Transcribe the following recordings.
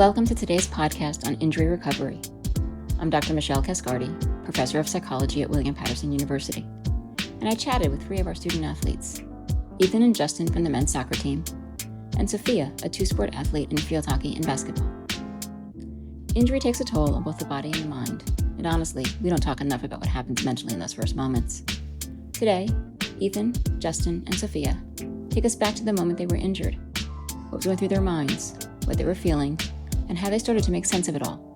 Welcome to today's podcast on injury recovery. I'm Dr. Michelle Cascardi, professor of psychology at William Patterson University, and I chatted with 3 of our student athletes, Ethan and Justin from the men's soccer team, and Sophia, a 2-sport athlete in field hockey and basketball. Injury takes a toll on both the body and the mind, and honestly, we don't talk enough about what happens mentally in those first moments. Today, Ethan, Justin, and Sophia take us back to the moment they were injured, what was going through their minds, what they were feeling, and how they started to make sense of it all.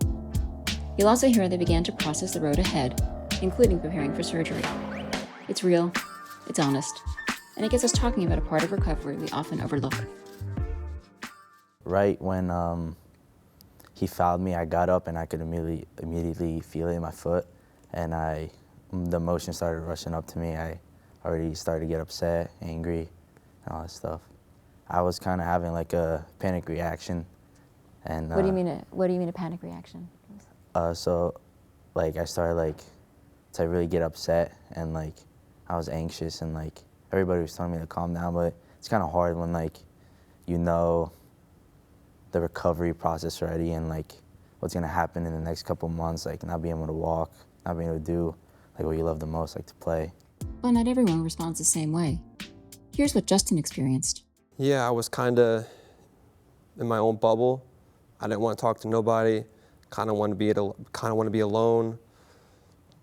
You'll also hear how they began to process the road ahead, including preparing for surgery. It's real, it's honest, and it gets us talking about a part of recovery we often overlook. Right when he fouled me, I got up and I could immediately feel it in my foot, and the emotion started rushing up to me. I already started to get upset, angry, and all that stuff. I was kind of having like a panic reaction. And What do you mean a panic reaction? So like I started to really get upset, and like I was anxious, and like everybody was telling me to calm down, but it's kind of hard when like you know the recovery process already and like what's gonna happen in the next couple months, like not being able to walk, not being able to do like what you love the most, like to play. Well, not everyone responds the same way. Here's what Justin experienced. Yeah, I was kind of in my own bubble. I didn't want to talk to nobody. Kind of want to be alone.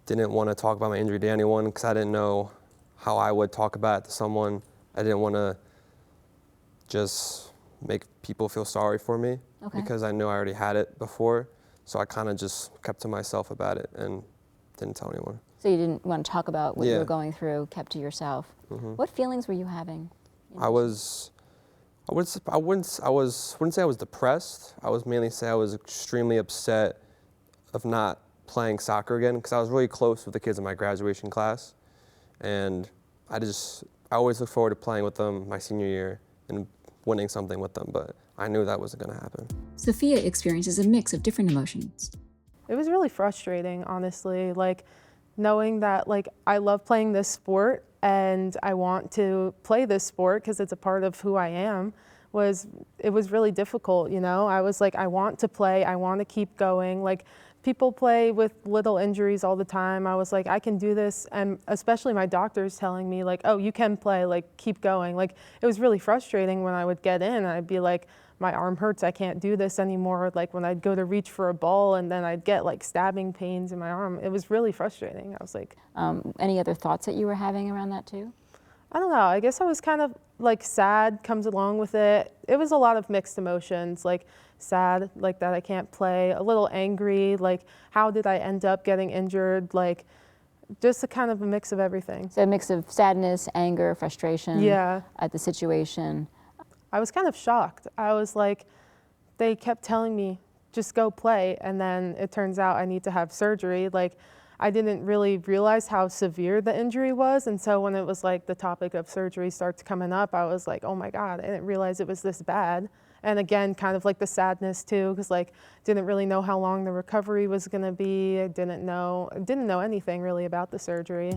Didn't want to talk about my injury to anyone because I didn't know how I would talk about it to someone. I didn't want to just make people feel sorry for me because I knew I already had it before. So I kind of just kept to myself about it and didn't tell anyone. So you didn't want to talk about what you were going through, kept to yourself. Mm-hmm. What feelings were you having? I wouldn't say I was depressed. I was mainly say I was extremely upset of not playing soccer again because I was really close with the kids in my graduation class, and I always look forward to playing with them my senior year and winning something with them, but I knew that wasn't going to happen. Sophia experiences a mix of different emotions. It was really frustrating, honestly, like knowing that like I love playing this sport and I want to play this sport because it's a part of who I am. It was really difficult, you know? I was like, I want to play, I want to keep going. Like people play with little injuries all the time. I was like, I can do this. And especially my doctors telling me like, oh, you can play, like keep going. Like it was really frustrating when I would get in, I'd be like, my arm hurts, I can't do this anymore. Like when I'd go to reach for a ball and then I'd get like stabbing pains in my arm. It was really frustrating. I was like. Any other thoughts that you were having around that too? I don't know, I guess I was kind of like sad comes along with it. It was a lot of mixed emotions, like sad, like that I can't play, a little angry, like how did I end up getting injured, like just a kind of a mix of everything. So a mix of sadness, anger, frustration at the situation. I was kind of shocked. I was like, they kept telling me, just go play. And then it turns out I need to have surgery. Like, I didn't really realize how severe the injury was. And so when it was like the topic of surgery starts coming up, I was like, oh my God, I didn't realize it was this bad. And again, kind of like the sadness too, because like, didn't really know how long the recovery was gonna be. I didn't know anything really about the surgery.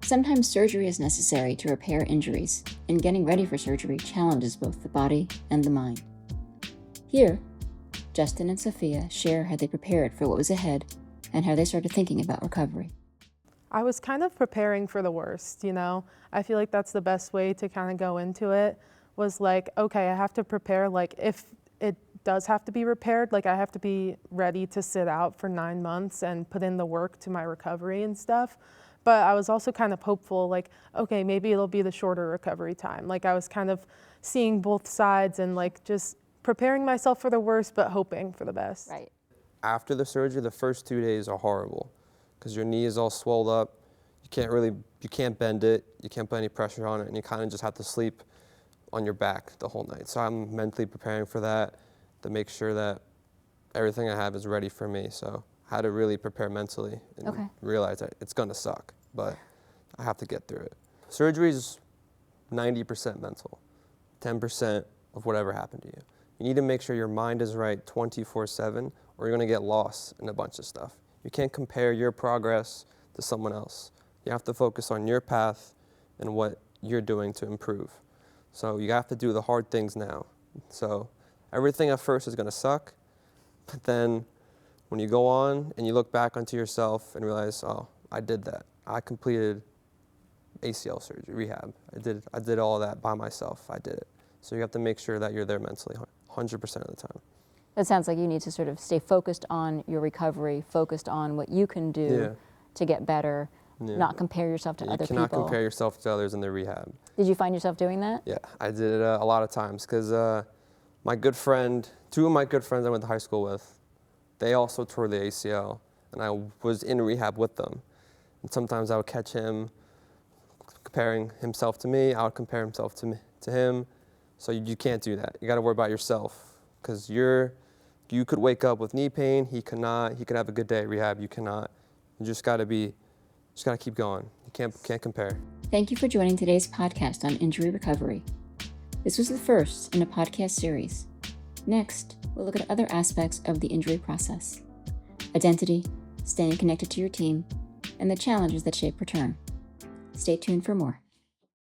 Sometimes surgery is necessary to repair injuries, and getting ready for surgery challenges both the body and the mind. Here, Justin and Sophia share how they prepared for what was ahead and how they started thinking about recovery. I was kind of preparing for the worst, you know? I feel like that's the best way to kind of go into it, was like, okay, I have to prepare, like if it does have to be repaired, like I have to be ready to sit out for 9 months and put in the work to my recovery and stuff. But I was also kind of hopeful, like, okay, maybe it'll be the shorter recovery time. Like I was kind of seeing both sides and like just preparing myself for the worst, but hoping for the best. Right. After the surgery, the first 2 days are horrible because your knee is all swelled up. You can't bend it, you can't put any pressure on it, and you kind of just have to sleep on your back the whole night. So I'm mentally preparing for that to make sure that everything I have is ready for me. So I had to really prepare mentally and realize that it's gonna suck, but I have to get through it. Surgery is 90% mental, 10% of whatever happened to you. You need to make sure your mind is right 24/7, or you're gonna get lost in a bunch of stuff. You can't compare your progress to someone else. You have to focus on your path and what you're doing to improve. So you have to do the hard things now. So everything at first is gonna suck, But then when you go on and you look back onto yourself and realize, oh, I did that. I completed ACL surgery, rehab. I did all that by myself. I did it. So you have to make sure that you're there mentally 100% of the time. It sounds like you need to sort of stay focused on your recovery, focused on what you can do to get better, not compare yourself to other people. You cannot compare yourself to others in their rehab. Did you find yourself doing that? Yeah, I did it a lot of times because my good friend, two of my good friends I went to high school with, they also tore the ACL, and I was in rehab with them. And sometimes I would catch him comparing himself to me. I would compare himself to him. So you can't do that. You got to worry about yourself because you could wake up with knee pain. He could not. He could have a good day at rehab. You cannot. You just got to keep going. You can't compare. Thank you for joining today's podcast on injury recovery. This was the first in a podcast series. Next, we'll look at other aspects of the injury process: identity, staying connected to your team, and the challenges that shape return. Stay tuned for more.